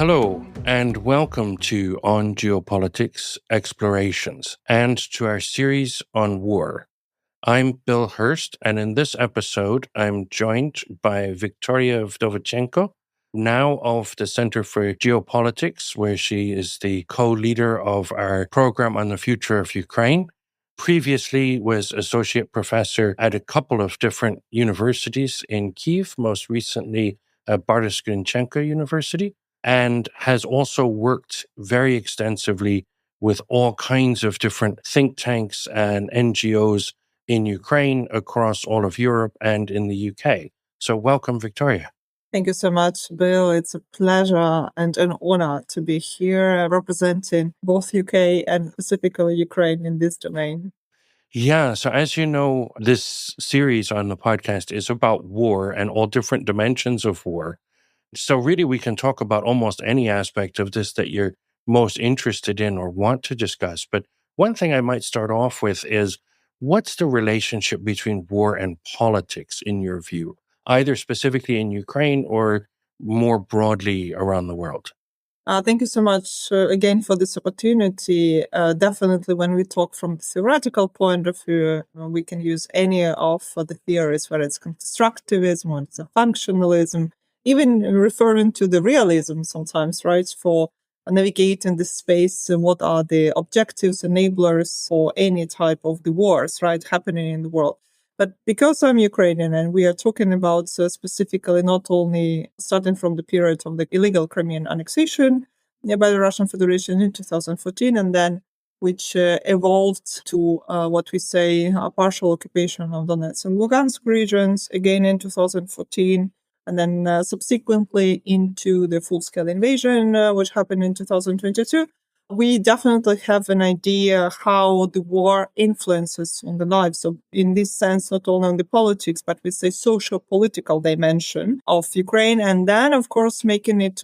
Hello, and welcome to On Geopolitics Explorations and to our series on war. I'm Bill Hurst, and in this episode, I'm joined by Victoria Vdovychenko, now of the Center for Geopolitics, where she is the co-leader of our program on the future of Ukraine. Previously was associate professor at a couple of different universities in Kyiv, most recently at Grynchenko University, and has also worked very extensively with all kinds of different think tanks and NGOs in Ukraine, across all of Europe, and in the UK. So welcome, Victoria. Thank you so much, Bill. It's a pleasure and an honor to be here representing both UK and specifically Ukraine in this domain. Yeah, so as you know, this series on the podcast is about war and all different dimensions of war. So really, we can talk about almost any aspect of this that you're most interested in or want to discuss. But one thing I might start off with is, what's the relationship between war and politics in your view, either specifically in Ukraine or more broadly around the world? Thank you so much again for this opportunity. Definitely, when we talk from the theoretical point of view, we can use any of the theories, whether it's constructivism or it's a functionalism, even referring to the realism sometimes, right, for navigating this space and what are the objectives, enablers for any type of the wars, right, happening in the world. But because I'm Ukrainian and we are talking about specifically not only starting from the period of the illegal Crimean annexation by the Russian Federation in 2014, and then which evolved to what we say a partial occupation of Donetsk and Lugansk regions again in 2014, and then subsequently into the full-scale invasion, which happened in 2022. We definitely have an idea how the war influences on the lives. So in this sense, not only on the politics, but we say socio-political dimension of Ukraine. And then, of course, making it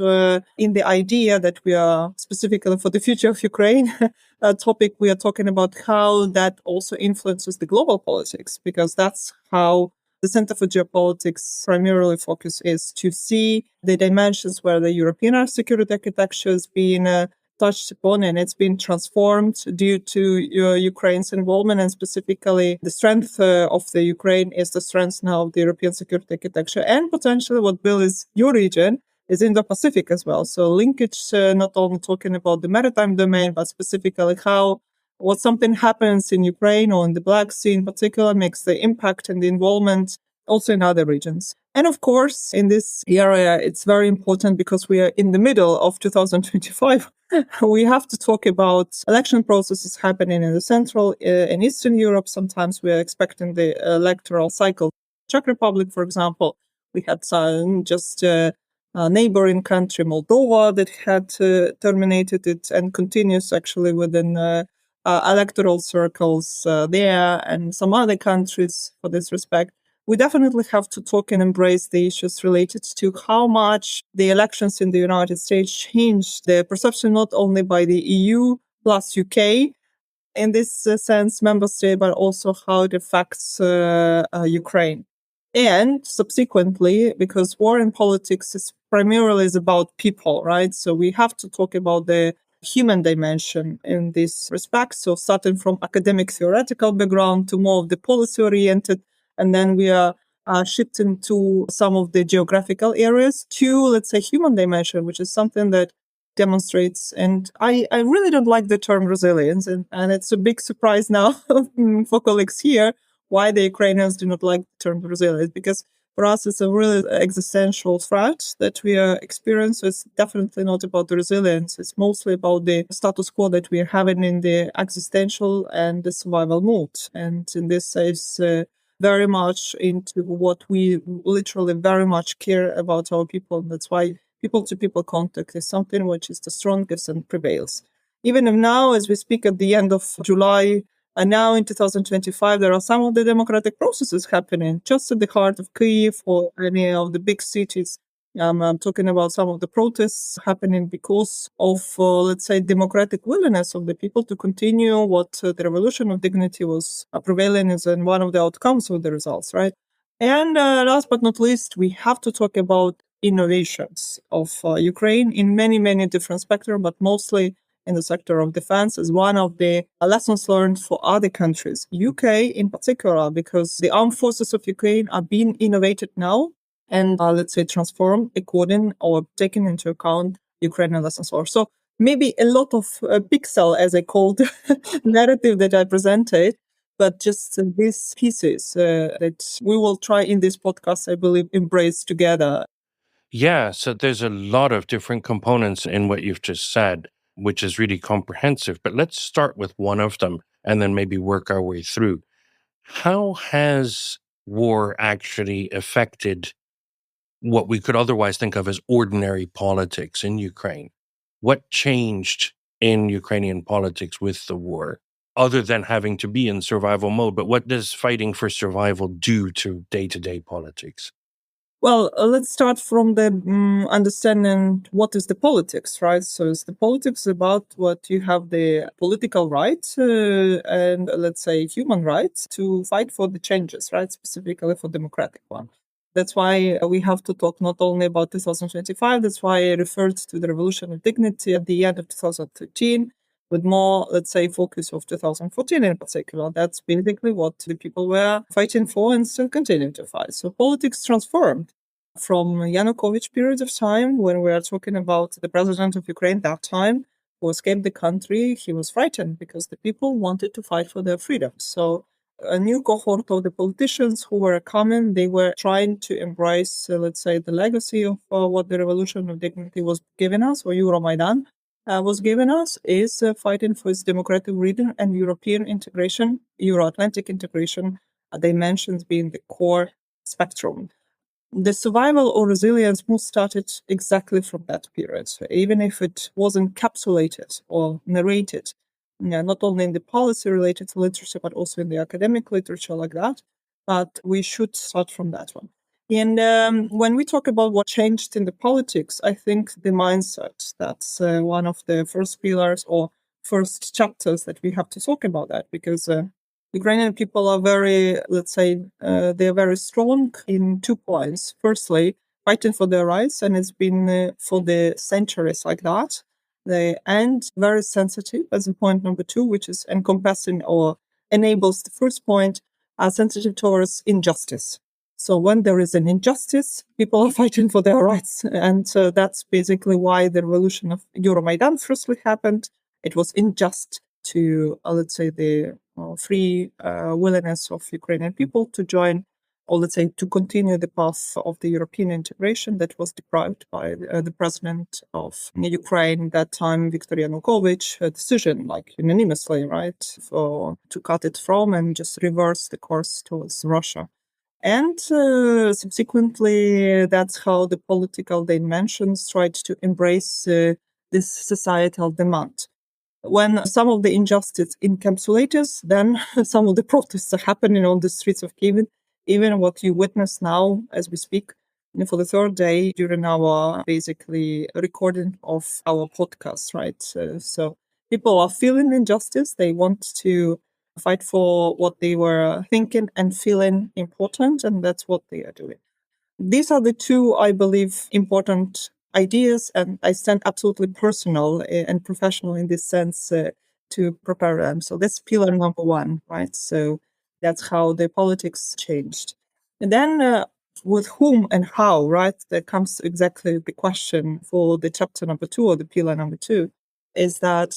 in the idea that we are specifically for the future of Ukraine, a topic we are talking about how that also influences the global politics, because that's how the Center for Geopolitics primarily focus is to see the dimensions where the European security architecture is being touched upon, and it's been transformed due to Ukraine's involvement, and specifically the strength of the Ukraine is the strength now of the European security architecture, and potentially what, Bill, is your region is Indo-Pacific as well. So linkage, not only talking about the maritime domain, but specifically how what something happens in Ukraine or in the Black Sea in particular makes the impact and the involvement also in other regions. And of course, in this area, it's very important because we are in the middle of 2025. We have to talk about election processes happening in the Central and Eastern Europe. Sometimes we are expecting the electoral cycle. Czech Republic, for example, we had just a neighboring country, Moldova, that had terminated it and continues actually within electoral circles there, and some other countries for this respect. We definitely have to talk and embrace the issues related to how much the elections in the United States changed the perception not only by the EU plus UK, in this sense, member state, but also how it affects Ukraine. And subsequently, because war in politics is primarily about people, right? So we have to talk about the human dimension in this respect. So starting from academic theoretical background to more of the policy-oriented, and then we are shifting to some of the geographical areas to, let's say, human dimension, which is something that demonstrates. And I really don't like the term resilience. And it's a big surprise now for colleagues here why the Ukrainians do not like the term resilience, because for us, it's a really existential threat that we are experiencing. So it's definitely not about the resilience. It's mostly about the status quo that we are having in the existential and the survival mode. And in this sense, very much into what we literally very much care about our people. And that's why people-to-people contact is something which is the strongest and prevails. Even if now, as we speak at the end of July, and now in 2025, there are some of the democratic processes happening just at the heart of Kyiv or any of the big cities. I'm talking about some of the protests happening because of, let's say, democratic willingness of the people to continue what the revolution of dignity was prevailing as in one of the outcomes of the results, right? And last but not least, we have to talk about innovations of Ukraine in many, many different spectrum, but mostly in the sector of defense is one of the lessons learned for other countries. UK in particular, because the armed forces of Ukraine are being innovated now and let's say transformed according or taking into account Ukrainian lessons learned. So maybe a lot of pixel, as I called narrative that I presented, but just these pieces that we will try in this podcast, I believe, embrace together. Yeah, so there's a lot of different components in what you've just said, which is really comprehensive. But let's start with one of them and then maybe work our way through. How has war actually affected what we could otherwise think of as ordinary politics in Ukraine? What changed in Ukrainian politics with the war, other than having to be in survival mode? But what does fighting for survival do to day-to-day politics? Well, let's start from the understanding what is the politics, right? So it's the politics about what you have the political rights and let's say human rights to fight for the changes, right? Specifically for democratic one. That's why we have to talk not only about 2025. That's why I referred to the revolution of dignity at the end of 2013 with more, let's say, focus of 2014 in particular. That's basically what the people were fighting for and still continue to fight. So politics transformed from Yanukovych period of time when we are talking about the president of Ukraine that time who escaped the country. He was frightened because the people wanted to fight for their freedom. So a new cohort of the politicians who were coming, they were trying to embrace, let's say, the legacy of what the Revolution of Dignity was giving us, or Euromaidan was giving us, is fighting for its democratic region and European integration, Euro-Atlantic integration, dimensions being the core spectrum. The survival or resilience move started exactly from that period. So even if it was encapsulated or narrated, not only in the policy related literature, but also in the academic literature like that, but we should start from that one. And when we talk about what changed in the politics, I think the mindset, that's one of the first pillars or first chapters that we have to talk about that, because Ukrainian people are very, let's say, they are very strong in 2 points. Firstly, fighting for their rights, and it's been for the centuries like that. And very sensitive as a point number 2, which is encompassing or enables the first point, are sensitive towards injustice. So when there is an injustice, people are fighting for their rights. And that's basically why the revolution of Euromaidan firstly happened. It was unjust to, let's say, the free willingness of Ukrainian people to join, or let's say, to continue the path of the European integration that was deprived by the president of Ukraine that time, Viktor Yanukovych, a decision, like unanimously, right, to cut it from and just reverse the course towards Russia. And subsequently, that's how the political dimensions tried to embrace this societal demand. When some of the injustice encapsulates, then some of the protests are happening on the streets of Kiev. Even what you witness now as we speak, for the third day during our basically recording of our podcast, right? So people are feeling injustice. They want to fight for what they were thinking and feeling important, and that's what they are doing. These are the 2, I believe, important ideas, and I stand absolutely personal and professional in this sense to prepare them. So that's pillar number 1, right? So that's how the politics changed. And then with whom and how, right? That comes exactly the question for the chapter number 2 or the pillar number 2, is that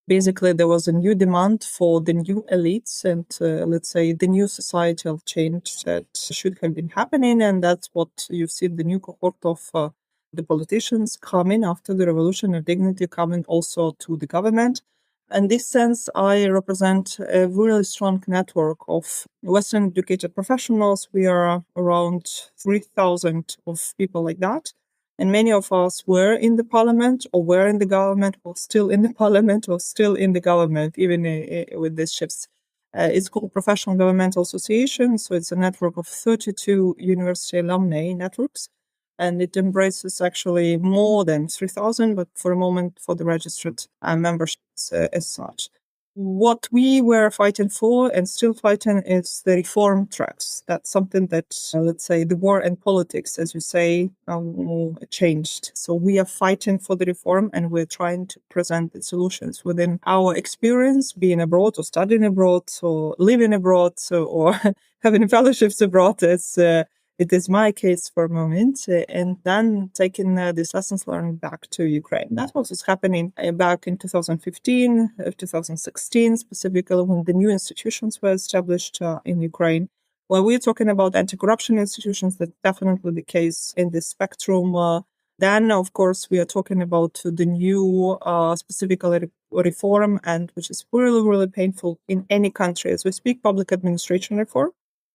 basically there was a new demand for the new elites and let's say the new societal change that should have been happening, and that's what you see the new cohort of the politicians coming after the revolution of dignity, coming also to the government. In this sense, I represent a really strong network of Western educated professionals. We are around 3,000 of people like that. And many of us were in the parliament or were in the government or still in the parliament or still in the government, even with these shifts. It's called Professional Governmental Association. So it's a network of 32 university alumni networks. And it embraces actually more than 3,000, but for a moment for the registered memberships as such. What we were fighting for and still fighting is the reform tracks. That's something that, let's say, the war and politics, as you say, changed. So we are fighting for the reform and we're trying to present the solutions within our experience, being abroad or studying abroad or living abroad or having fellowships abroad. It is my case for a moment, and then taking these lessons learned back to Ukraine. That's what was happening back in 2015, 2016, specifically when the new institutions were established in Ukraine. While we're talking about anti-corruption institutions, that's definitely the case in this spectrum. Then, of course, we are talking about the new specifically reform, and which is really, really painful in any country as we speak, public administration reform.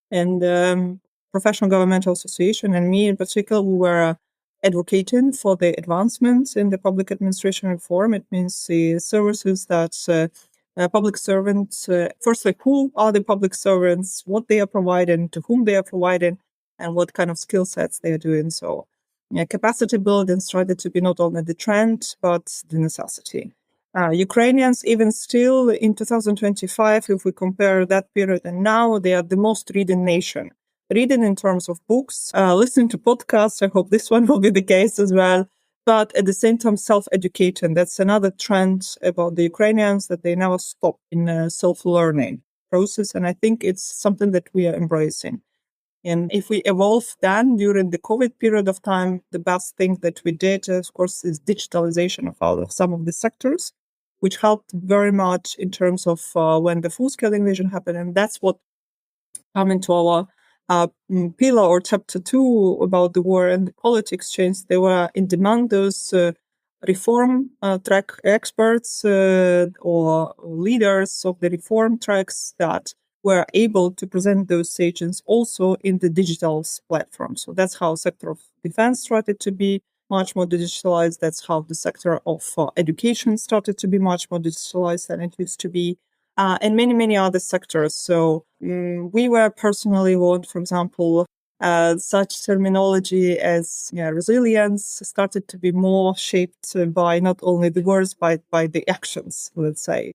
And Professional Governmental Association and me in particular, we were advocating for the advancements in the public administration reform. It means the services that public servants, firstly, who are the public servants, what they are providing, to whom they are providing, and what kind of skill sets they are doing. So capacity building started to be not only the trend, but the necessity. Ukrainians, even still in 2025, if we compare that period and now, they are the most reading nation. Reading in terms of books, listening to podcasts. I hope this one will be the case as well. But at the same time, self-education. That's another trend about the Ukrainians, that they never stop in a self-learning process. And I think it's something that we are embracing. And if we evolve then during the COVID period of time, the best thing that we did, of course, is digitalization of some of the sectors, which helped very much in terms of when the full-scale invasion happened. And that's what come into our pillar or chapter 2 about the war and the politics change. They were in demand, those reform track experts or leaders of the reform tracks that were able to present those agents also in the digital platform. So that's how sector of defense started to be much more digitalized. That's how the sector of education started to be much more digitalized than it used to be. And many, many other sectors. So we were personally warned, for example, such terminology as resilience started to be more shaped by not only the words, but by the actions, let's say.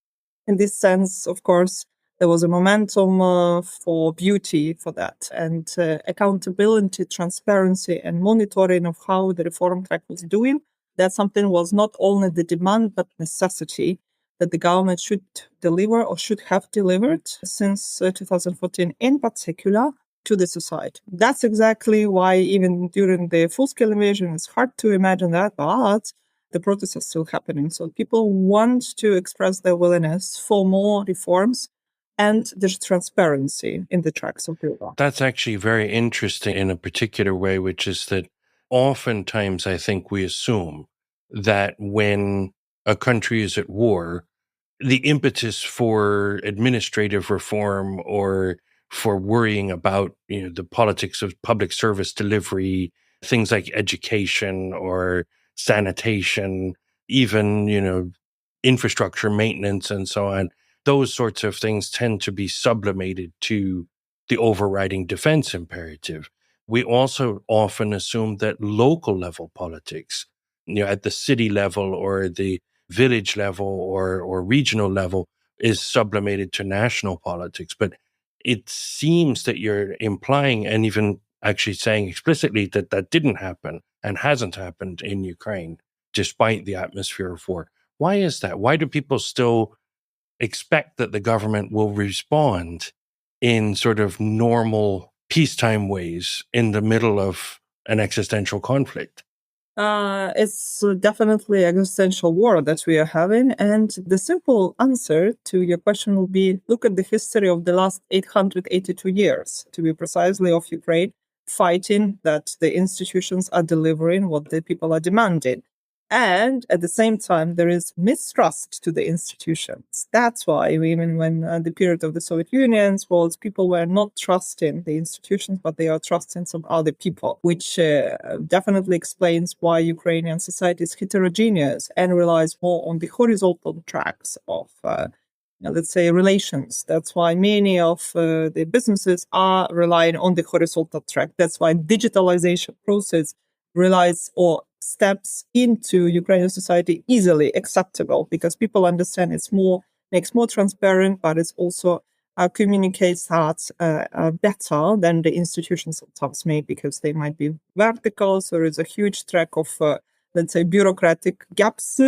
In this sense, of course, there was a momentum for beauty for that, and accountability, transparency, and monitoring of how the reform track was doing. That something was not only the demand, but necessity that the government should deliver or should have delivered since 2014, in particular, to the society. That's exactly why even during the full-scale invasion, it's hard to imagine that, but the protests are still happening. So people want to express their willingness for more reforms, and there's transparency in the tracks of the law. That's actually very interesting in a particular way, which is that oftentimes I think we assume that when a country is at war, the impetus for administrative reform or for worrying about the politics of public service delivery, things like education or sanitation, even infrastructure maintenance and so on, those sorts of things tend to be sublimated to the overriding defense imperative. We also often assume that local level politics, at the city level or the village level or regional level, is sublimated to national politics. But it seems that you're implying and even actually saying explicitly that that didn't happen and hasn't happened in Ukraine, despite the atmosphere of war. Why is that? Why do people still expect that the government will respond in sort of normal peacetime ways in the middle of an existential conflict? It's definitely an existential war that we are having. And the simple answer to your question will be, look at the history of the last 882 years, to be precisely, of Ukraine, fighting that the institutions are delivering what the people are demanding. And at the same time, there is mistrust to the institutions. That's why even when the period of the Soviet Union was, people were not trusting the institutions, but they are trusting some other people, which definitely explains why Ukrainian society is heterogeneous and relies more on the horizontal tracks of let's say, relations. That's why many of the businesses are relying on the horizontal track. That's why digitalization process relies or steps into Ukrainian society easily acceptable, because people understand it's more makes more transparent, but it also communicates that better than the institutions sometimes may, because they might be vertical. So there is a huge track of, let's say, bureaucratic gaps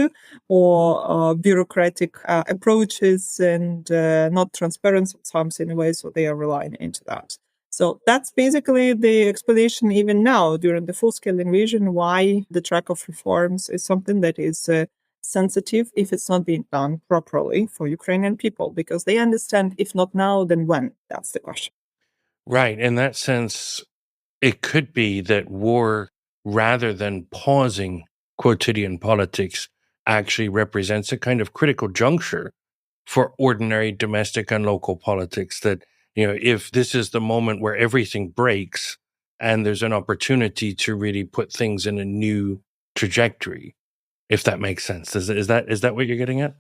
or bureaucratic approaches and not transparent sometimes in a way. So they are relying into that. So that's basically the explanation even now during the full-scale invasion why the track of reforms is something that is sensitive if it's not being done properly for Ukrainian people, because they understand if not now, then when? That's the question. Right. In that sense, it could be that war, rather than pausing quotidian politics, actually represents a kind of critical juncture for ordinary domestic and local politics. That, if this is the moment where everything breaks and there's an opportunity to really put things in a new trajectory, if that makes sense. Is that what you're getting at?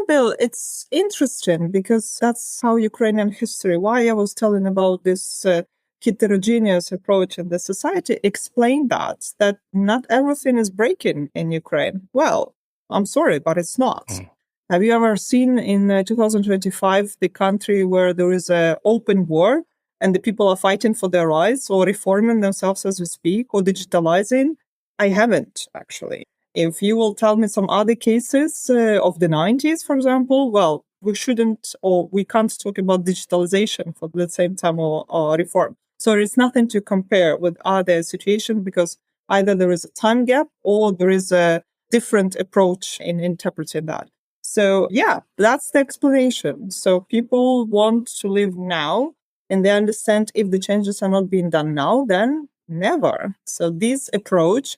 Bill, it's interesting because that's how Ukrainian history, why I was telling about this heterogeneous approach in the society, explained that not everything is breaking in Ukraine. Well, I'm sorry, but it's not. Have you ever seen in 2025 the country where there is an open war and the people are fighting for their rights or reforming themselves as we speak or digitalizing? I haven't, actually. If you will tell me some other cases of the 90s, for example, well, we shouldn't or we can't talk about digitalization for the same time or reform. So there's nothing to compare with other situations because either there is a time gap or there is a different approach in interpreting that. So yeah, that's the explanation. So people want to live now and they understand if the changes are not being done now, then never. So this approach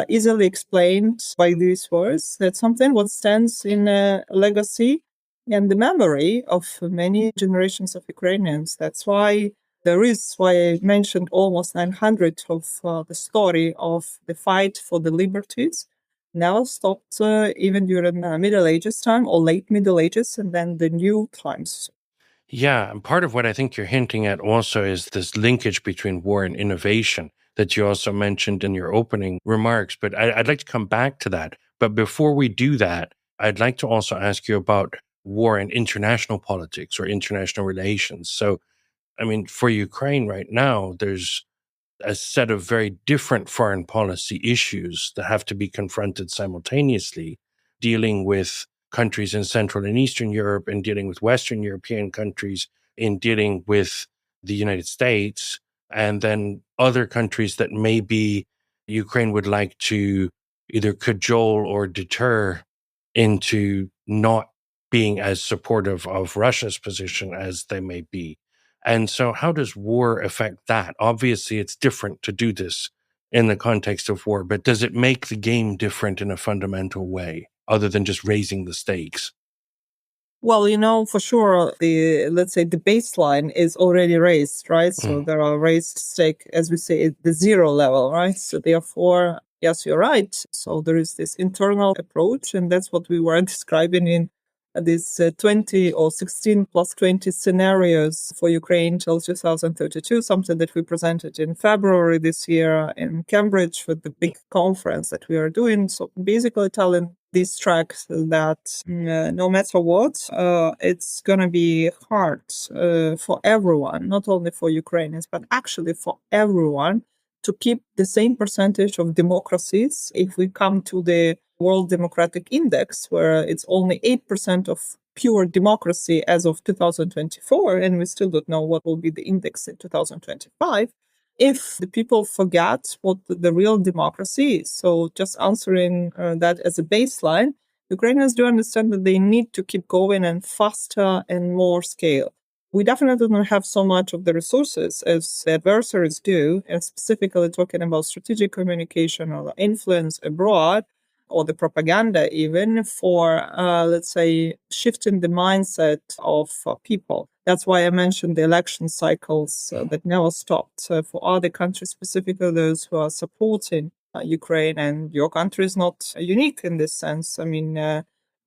easily explained by these words that something what stands in a legacy and the memory of many generations of Ukrainians. That's why I mentioned almost 900 of the story of the fight for the liberties never stopped even during Middle Ages time or late Middle Ages and then the new times. Yeah, and part of what I think you're hinting at also is this linkage between war and innovation that you also mentioned in your opening remarks. But I'd like to come back to that. But before we do that, I'd like to also ask you about war and international politics or international relations. So, I mean, for Ukraine right now, there's a set of very different foreign policy issues that have to be confronted simultaneously, dealing with countries in Central and Eastern Europe and dealing with Western European countries, in dealing with the United States, and then other countries that maybe Ukraine would like to either cajole or deter into not being as supportive of Russia's position as they may be. And so, how does war affect that? Obviously, it's different to do this in the context of war, but does it make the game different in a fundamental way, other than just raising the stakes? Well, for sure, let's say the baseline is already raised, right? So Mm. there are raised stake, as we say, at the zero level, right? So therefore, yes, you're right. So there is this internal approach, and that's what we were describing in this 20 or 16 plus 20 scenarios for Ukraine till 2032, something that we presented in February this year in Cambridge with the big conference that we are doing. So basically telling these tracks that no matter what, it's going to be hard for everyone, not only for Ukrainians, but actually for everyone to keep the same percentage of democracies. If we come to the World Democratic Index, where it's only 8% of pure democracy as of 2024, and we still don't know what will be the index in 2025, if the people forget what the real democracy is. So just answering that as a baseline, Ukrainians do understand that they need to keep going and faster and more scale. We definitely don't have so much of the resources as the adversaries do, and specifically talking about strategic communication or influence abroad, or the propaganda even for, let's say, shifting the mindset of people. That's why I mentioned the election cycles that never stopped. For other countries, specifically those who are supporting Ukraine, and your country is not unique in this sense. I mean,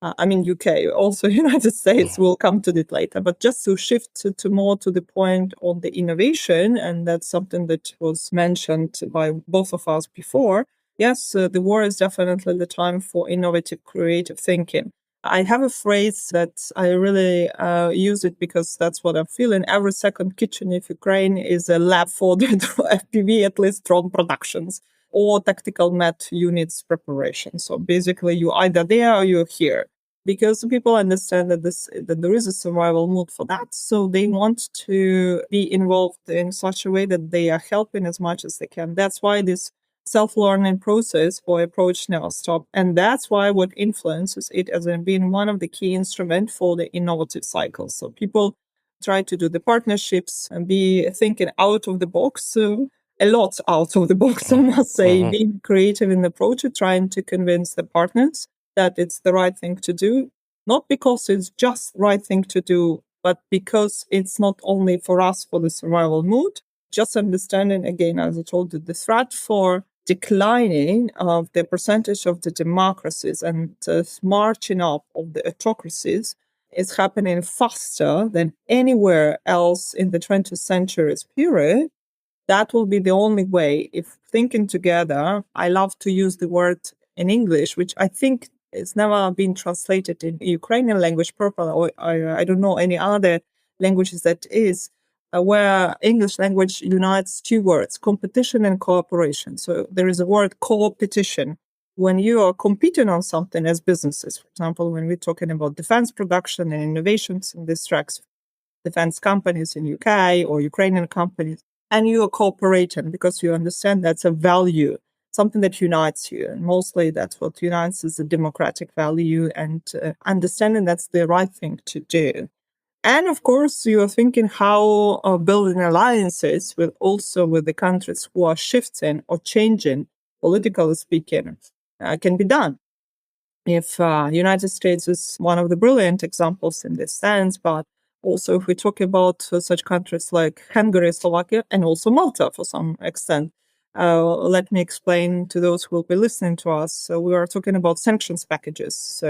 UK, also United States, will come to it later. But just to shift to more to the point on the innovation, and that's something that was mentioned by both of us before. Yes, the war is definitely the time for innovative, creative thinking. I have a phrase that I really use it because that's what I'm feeling. Every second kitchen in Ukraine is a lab for the FPV, at least drone productions or tactical met units preparation. So basically, you're either there or you're here because people understand that there is a survival mode for that. So they want to be involved in such a way that they are helping as much as they can. That's why this self-learning process or approach never stop. And that's why what influences it as being one of the key instruments for the innovative cycle. So people try to do the partnerships and be thinking out of the box. So a lot out of the box, I must say, being creative in the project, trying to convince the partners that it's the right thing to do, not because it's just the right thing to do, but because it's not only for us for the survival mood, just understanding, again, as I told you, the threat for declining of the percentage of the democracies and marching up of the autocracies is happening faster than anywhere else in the 20th century's period. That will be the only way. If thinking together, I love to use the word in English, which I think it's never been translated in Ukrainian language properly, or I don't know any other languages that is, where English language unites two words, competition and cooperation. So there is a word co-petition. When you are competing on something as businesses, for example, when we're talking about defense production and innovations in this tracks, defense companies in UK or Ukrainian companies, and you are cooperating because you understand that's a value, something that unites you. And mostly that's what unites is the democratic value and understanding that's the right thing to do. And of course, you are thinking how building alliances with also with the countries who are shifting or changing, politically speaking, can be done. If United States is one of the brilliant examples in this sense, but also if we talk about such countries like Hungary, Slovakia, and also Malta for some extent. Let me explain to those who will be listening to us. So we are talking about sanctions packages.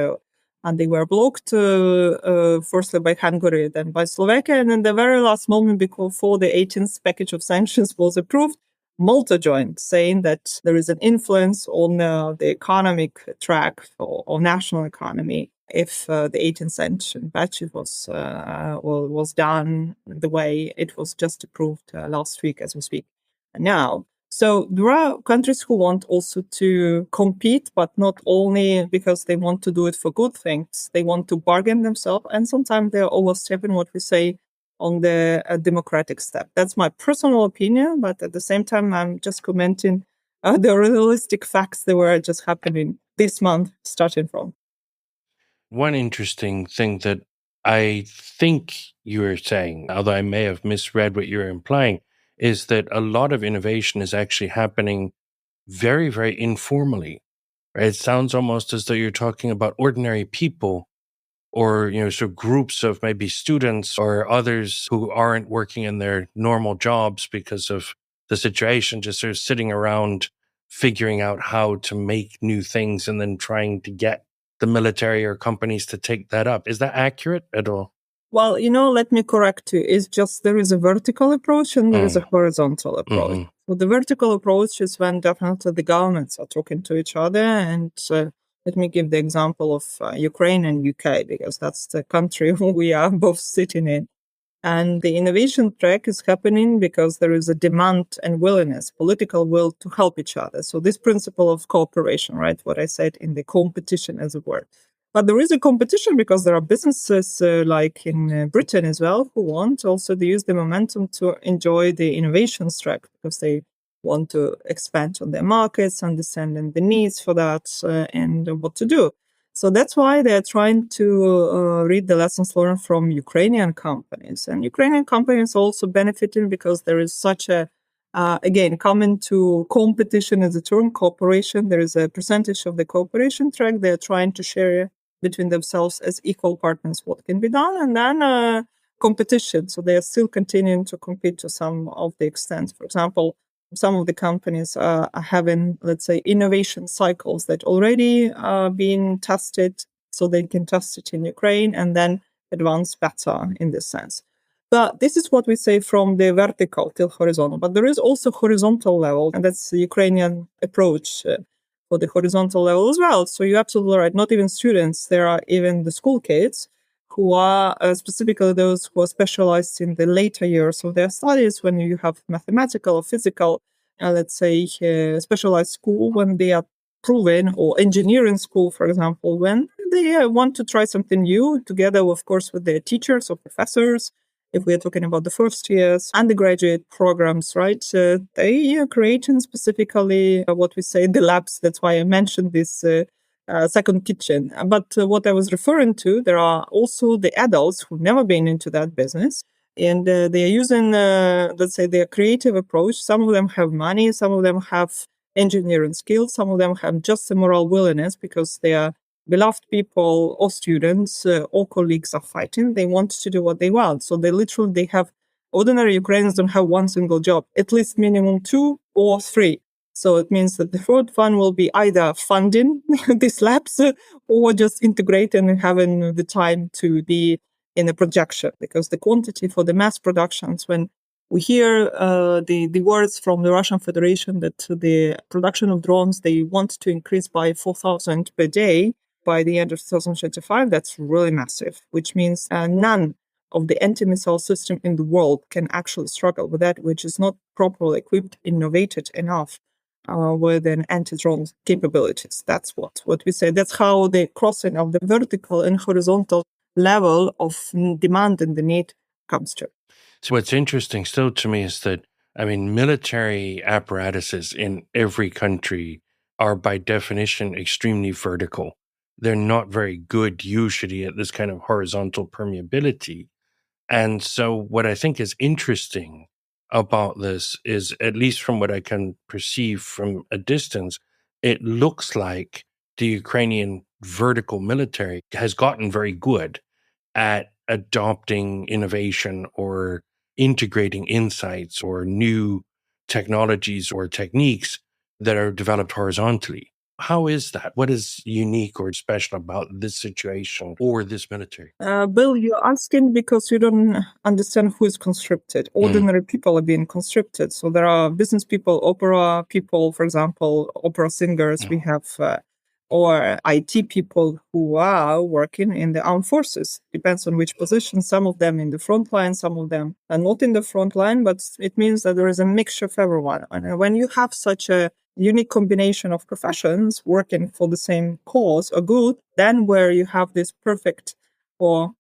And they were blocked firstly by Hungary, then by Slovakia, and in the very last moment before the 18th package of sanctions was approved, Malta joined, saying that there is an influence on the economic track or national economy if the 18th century budget was done the way it was just approved last week as we speak now. So there are countries who want also to compete, but not only because they want to do it for good things. They want to bargain themselves, and sometimes they're overstepping what we say on the democratic step. That's my personal opinion, but at the same time, I'm just commenting the realistic facts that were just happening this month, starting from. One interesting thing that I think you were saying, although I may have misread what you're implying, is that a lot of innovation is actually happening very, very informally. Right? It sounds almost as though you're talking about ordinary people or, so groups of maybe students or others who aren't working in their normal jobs because of the situation, just sort of sitting around figuring out how to make new things and then trying to get the military or companies to take that up. Is that accurate at all? Well, let me correct you. It's just there is a vertical approach and there is a horizontal approach. Mm-hmm. So the vertical approach is when definitely the governments are talking to each other. And let me give the example of Ukraine and UK, because that's the country we are both sitting in. And the innovation track is happening because there is a demand and willingness, political will to help each other. So this principle of cooperation, right? What I said in the competition as a word. But there is a competition because there are businesses like in Britain as well who want also to use the momentum to enjoy the innovations track because they want to expand on their markets, understanding the needs for that and what to do. So that's why they're trying to read the lessons learned from Ukrainian companies. And Ukrainian companies also benefiting because there is such a, again, coming to competition as a term, cooperation. There is a percentage of the cooperation track they're trying to share between themselves as equal partners what can be done. And then competition. So they are still continuing to compete to some of the extent. For example, some of the companies are having, let's say, innovation cycles that already are being tested so they can test it in Ukraine and then advance better in this sense. But this is what we say from the vertical till horizontal. But there is also horizontal level, and that's the Ukrainian approach. for the horizontal level as well. So you're absolutely right. Not even students. There are even the school kids who are specifically those who are specialized in the later years of their studies when you have mathematical or physical, let's say, specialized school when they are proven, or engineering school, for example, when they want to try something new together, of course, with their teachers or professors. If we're talking about the first years, undergraduate programs, right? They are creating specifically what we say the labs. That's why I mentioned this second kitchen. But what I was referring to, there are also the adults who've never been into that business. And they are using, let's say, their creative approach. Some of them have money, some of them have engineering skills, some of them have just a moral willingness because they are beloved people or students or colleagues are fighting. They want to do what they want. So they have, ordinary Ukrainians don't have one single job, at least minimum 2 or 3. So it means that the third fund will be either funding these labs or just integrating and having the time to be in a projection, because the quantity for the mass productions, when we hear the words from the Russian Federation that the production of drones, they want to increase by 4,000 per day by the end of 2025. That's really massive, which means none of the anti-missile system in the world can actually struggle with that, which is not properly equipped, innovated enough with an anti-drone capabilities. That's what we say. That's how the crossing of the vertical and horizontal level of demand and the need comes to. So what's interesting still to me is that, I mean, military apparatuses in every country are by definition extremely vertical. They're not very good usually at this kind of horizontal permeability. And so what I think is interesting about this is, at least from what I can perceive from a distance, it looks like the Ukrainian vertical military has gotten very good at adopting innovation or integrating insights or new technologies or techniques that are developed horizontally. How is that? What is unique or special about this situation or this military? Bill, you're asking because you don't understand who is conscripted. Ordinary people are being conscripted. So there are business people, opera people, for example, opera singers. We have, or IT people who are working in the armed forces. Depends on which position. Some of them in the front line, some of them are not in the front line, but it means that there is a mixture of everyone. And when you have such a unique combination of professions working for the same cause or good, then where you have this perfect, or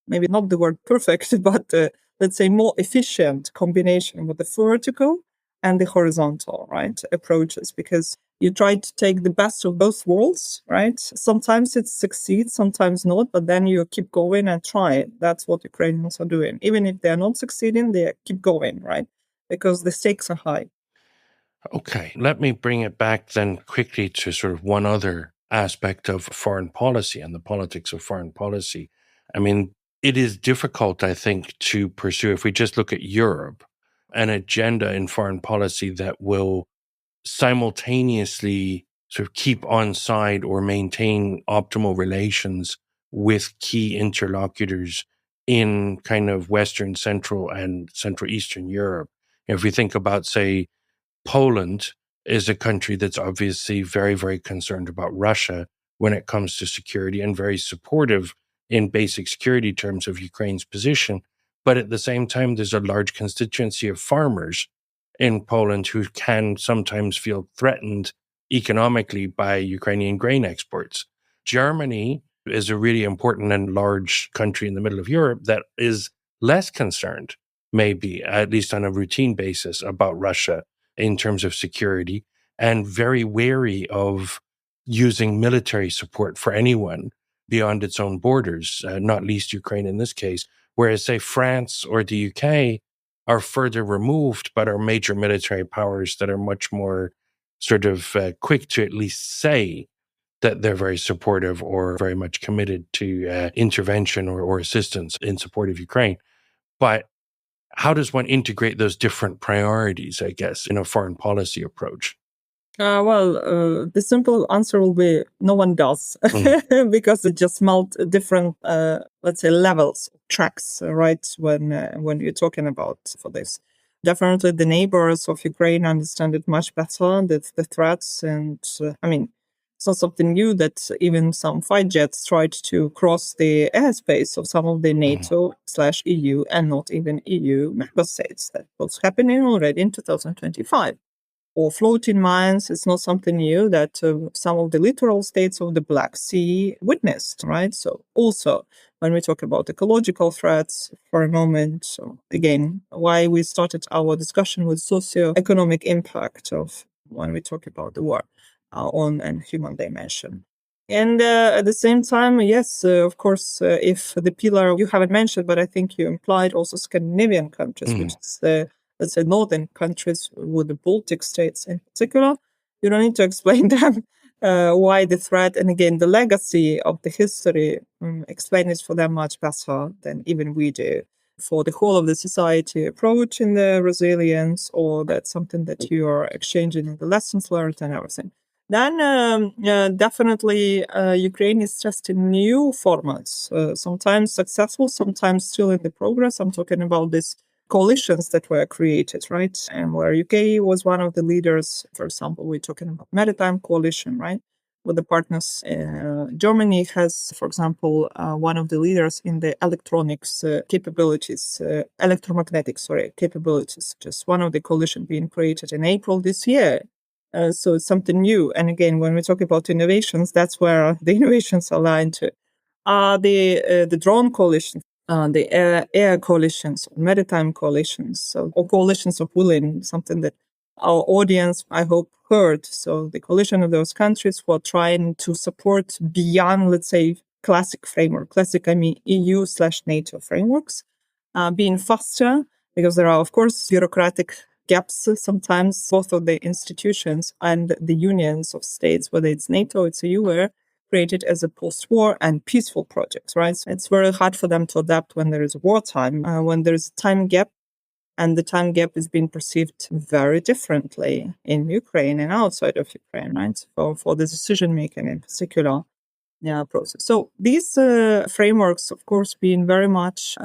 maybe not the word perfect, but let's say more efficient combination with the vertical and the horizontal, right, approaches, because you try to take the best of both worlds, right? Sometimes it succeeds, sometimes not, but then you keep going and try it. That's what Ukrainians are doing. Even if they're not succeeding, they keep going, right? Because the stakes are high. Okay, let me bring it back then quickly to sort of one other aspect of foreign policy and the politics of foreign policy. I mean, it is difficult, I think, to pursue, if we just look at Europe, an agenda in foreign policy that will simultaneously sort of keep on side or maintain optimal relations with key interlocutors in kind of Western, Central, and Central Eastern Europe. If we think about, say, Poland is a country that's obviously very, very concerned about Russia when it comes to security and very supportive in basic security terms of Ukraine's position. But at the same time, there's a large constituency of farmers in Poland who can sometimes feel threatened economically by Ukrainian grain exports. Germany is a really important and large country in the middle of Europe that is less concerned, maybe, at least on a routine basis, about Russia in terms of security, and very wary of using military support for anyone beyond its own borders, not least Ukraine in this case. Whereas, say, France or the UK are further removed, but are major military powers that are much more sort of quick to at least say that they're very supportive or very much committed to intervention or assistance in support of Ukraine. But how does one integrate those different priorities, I guess, in a foreign policy approach? The simple answer will be no one does, because it just melt different, let's say, levels, tracks, right? When you're talking about for this, definitely the neighbors of Ukraine understand it much better, the threats, and I mean, It's not something new that even some fighter jets tried to cross the airspace of some of the NATO/EU and not even EU member states. That was happening already in 2025. Or floating mines, it's not something new that some of the littoral states of the Black Sea witnessed, right? So also, when we talk about ecological threats for a moment, so again, why we started our discussion with socio-economic impact of when we talk about the war on and human dimension. And at the same time, yes, of course, if the pillar you haven't mentioned, but I think you implied also Scandinavian countries, which is the, let's say, northern countries with the Baltic states in particular, you don't need to explain them why the threat and again the legacy of the history explain it for them much better than even we do. For the whole of the society approach in the resilience, or that's something that you are exchanging in the lessons learned and everything. Then definitely Ukraine is testing new formats, sometimes successful, sometimes still in the progress. I'm talking about these coalitions that were created, right? And where UK was one of the leaders. For example, we're talking about maritime coalition, right? With the partners. Germany has, for example, one of the leaders in the electronics capabilities, capabilities. Just one of the coalition being created in April this year. So it's something new. And again, when we talk about innovations, that's where the innovations align to. The drone coalition, the air coalitions, maritime coalitions, so, or coalitions of willing, something that our audience, I hope, heard. So the coalition of those countries who are trying to support beyond, let's say, classic framework, I mean EU/NATO frameworks, being faster, because there are, of course, bureaucratic gaps sometimes, both of the institutions and the unions of states, whether it's NATO, it's EU, were created as a post-war and peaceful projects, right? So it's very hard for them to adapt when there is wartime, when there is a time gap, and the time gap is being perceived very differently in Ukraine and outside of Ukraine, right? For the decision making in particular. Process. So these frameworks, of course, being very much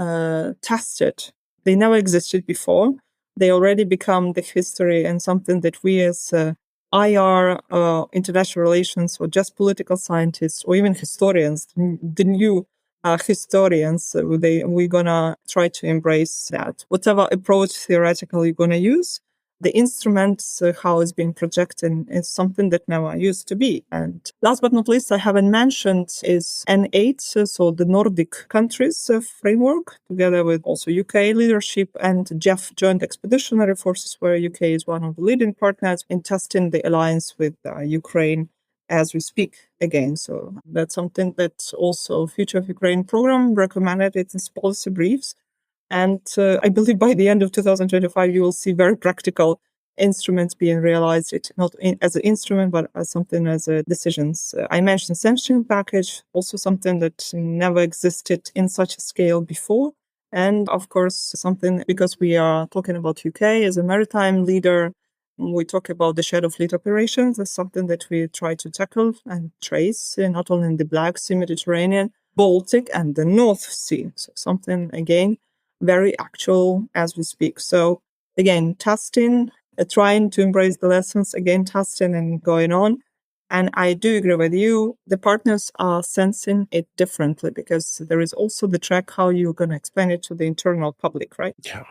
tested. They never existed before. They already become the history and something that we as IR, international relations, or just political scientists, or even historians, the new historians, we're gonna try to embrace that. Whatever approach theoretically you're gonna use, the instruments, how it's being projected, is something that never used to be. And last but not least, I haven't mentioned is N8, so the Nordic countries framework, together with also UK leadership and JEF, Joint Expeditionary Forces, where UK is one of the leading partners in testing the alliance with Ukraine as we speak again. So that's something that also Future of Ukraine program recommended in its policy briefs. And I believe by the end of 2025, you will see very practical instruments being realized, not as an instrument, but as something as a decisions. I mentioned sanction package, also something that never existed in such a scale before. And of course, something, because we are talking about UK as a maritime leader, we talk about the shadow fleet operations as something that we try to tackle and trace, not only in the Black Sea, Mediterranean, Baltic, and the North Sea. So something, again, very actual as we speak. So again, testing, trying to embrace the lessons, again, testing and going on. And I do agree with you. The partners are sensing it differently, because there is also the track how you're going to explain it to the internal public, right? Yeah.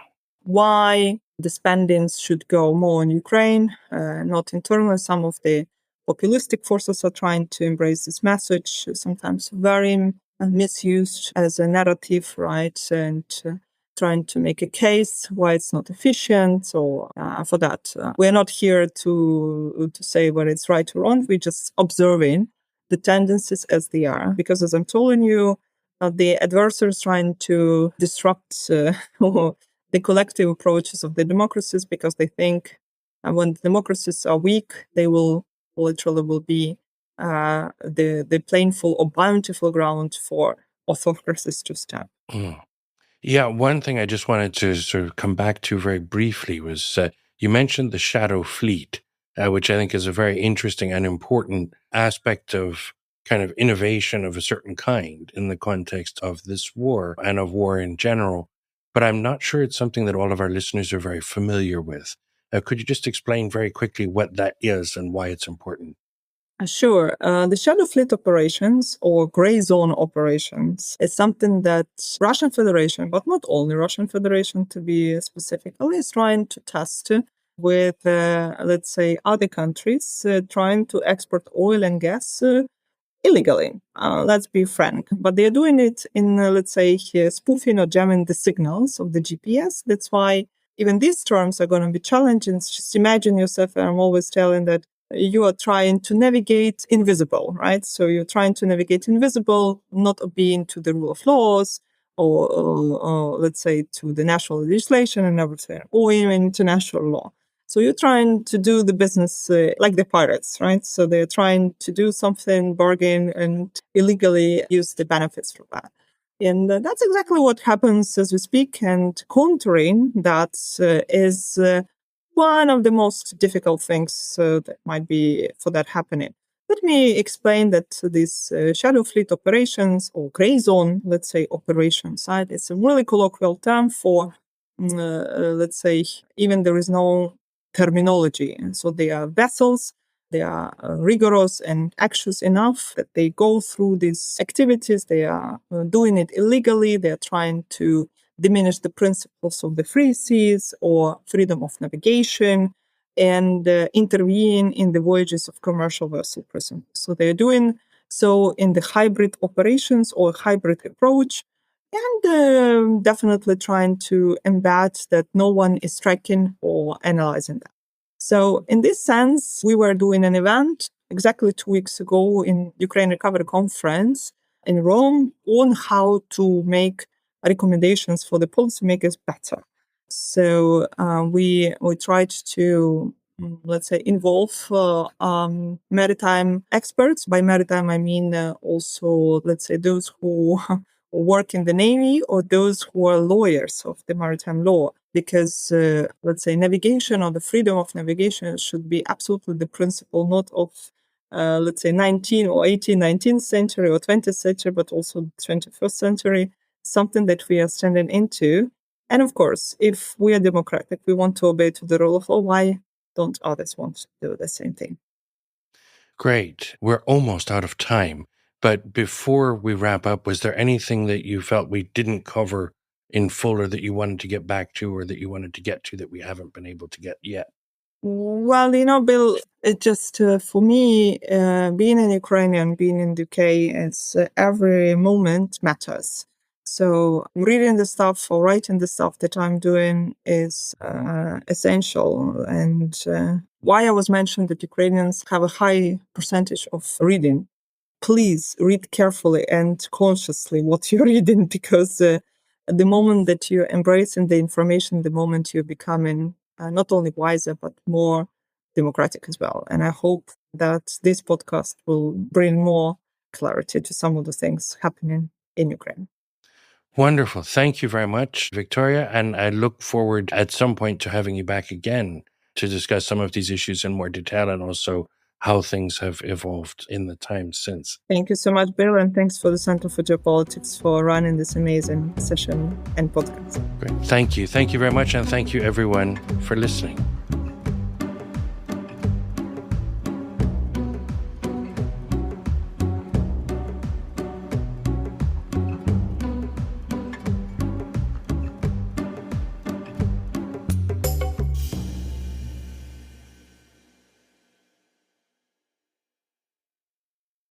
Why the spendings should go more in Ukraine, not internally. Some of the populistic forces are trying to embrace this message, sometimes very misused as a narrative, right? And trying to make a case why it's not efficient, or for that. We're not here to say whether it's right or wrong. We're just observing the tendencies as they are. Because as I'm telling you, the adversaries trying to disrupt the collective approaches of the democracies, because they think when democracies are weak, they will be the plainful or bountiful ground for autocracies to stand. Mm. Yeah, one thing I just wanted to sort of come back to very briefly was you mentioned the shadow fleet, which I think is a very interesting and important aspect of kind of innovation of a certain kind in the context of this war and of war in general. But I'm not sure it's something that all of our listeners are very familiar with. Could you just explain very quickly what that is and why it's important? Sure. The shadow fleet operations or gray zone operations is something that Russian Federation, but not only Russian Federation to be specific, is trying to test with, let's say, other countries trying to export oil and gas illegally. Let's be frank. But they're doing it in, let's say, spoofing or jamming the signals of the GPS. That's why even these terms are going to be challenging. Just imagine yourself, and I'm always telling that you are trying to navigate invisible, right? So you're trying to navigate invisible, not obeying to the rule of laws or let's say to the national legislation and everything, or even international law. So you're trying to do the business like the pirates, right? So they're trying to do something, bargain, and illegally use the benefits from that. And that's exactly what happens as we speak. And countering that is one of the most difficult things that might be for that happening. Let me explain that these shadow fleet operations or gray zone, let's say, operation side, it's a really colloquial term for, let's say, even there is no terminology. And so they are vessels, they are rigorous and anxious enough that they go through these activities, they are doing it illegally, they are trying to diminish the principles of the free seas or freedom of navigation and intervene in the voyages of commercial vessel persons. So they're doing so in the hybrid operations or hybrid approach, and definitely trying to embed that no one is tracking or analyzing that. So in this sense, we were doing an event exactly 2 weeks ago in Ukraine Recovery Conference in Rome on how to make recommendations for the policymakers better. So we tried to, let's say, involve maritime experts. By maritime, I mean also, let's say, those who work in the Navy or those who are lawyers of the maritime law. Because, let's say, navigation or the freedom of navigation should be absolutely the principle, not of, let's say, 19th or 18th, 19th century or 20th century, but also 21st century, something that we are standing into. And of course, if we are democratic, we want to obey to the rule of law, why don't others want to do the same thing? Great. We're almost out of time. But before we wrap up, was there anything that you felt we didn't cover in full or that you wanted to get back to or that you wanted to get to that we haven't been able to get yet? Well, Bill, it just for me, being an Ukrainian, being in the UK, it's every moment matters. So reading the stuff or writing the stuff that I'm doing is essential. And why I was mentioning that Ukrainians have a high percentage of reading. Please read carefully and consciously what you're reading, because the moment that you're embracing the information, the moment you're becoming not only wiser, but more democratic as well. And I hope that this podcast will bring more clarity to some of the things happening in Ukraine. Wonderful. Thank you very much, Victoria. And I look forward at some point to having you back again to discuss some of these issues in more detail and also how things have evolved in the time since. Thank you so much, Bill, and thanks for the Center for Geopolitics for running this amazing session and podcast. Great. Thank you. Thank you very much. And thank you, everyone, for listening.